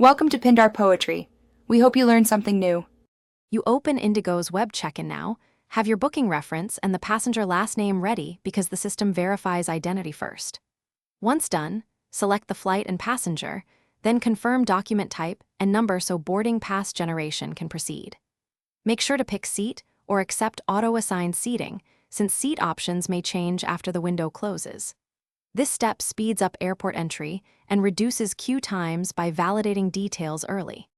Welcome to Pindar Poetry. We hope you learned something new. You open Indigo's web check-in now, have your booking reference and the passenger last name ready because the system verifies identity first. Once done, select the flight and passenger, then confirm document type and number so boarding pass generation can proceed. Make sure to pick seat or accept auto-assigned seating, since seat options may change after the window closes. This step speeds up airport entry and reduces queue times by validating details early.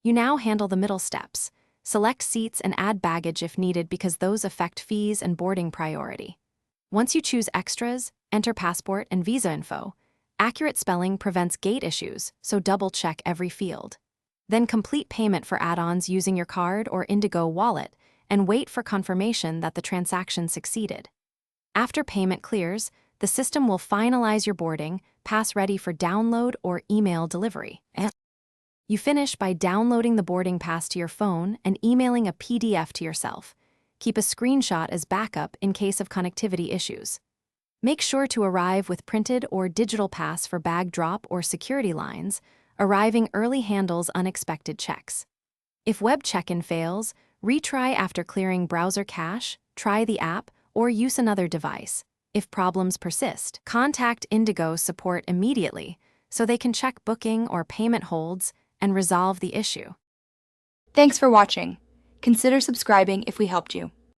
You now handle the middle steps. Select seats and add baggage if needed because those affect fees and boarding priority. Once you choose extras, enter passport and visa info. Accurate spelling prevents gate issues, so double-check every field. Then complete payment for add-ons using your card or Indigo wallet and wait for confirmation that the transaction succeeded. After payment clears, the system will finalize your boarding pass ready for download or email delivery. You finish by downloading the boarding pass to your phone and emailing a PDF to yourself. Keep a screenshot as backup in case of connectivity issues. Make sure to arrive with printed or digital pass for bag drop or security lines. Arriving early handles unexpected checks. If web check-in fails, retry after clearing browser cache, try the app, or use another device. If problems persist, contact Indigo support immediately so they can check booking or payment holds and resolve the issue. Thanks for watching. Consider subscribing if we helped you.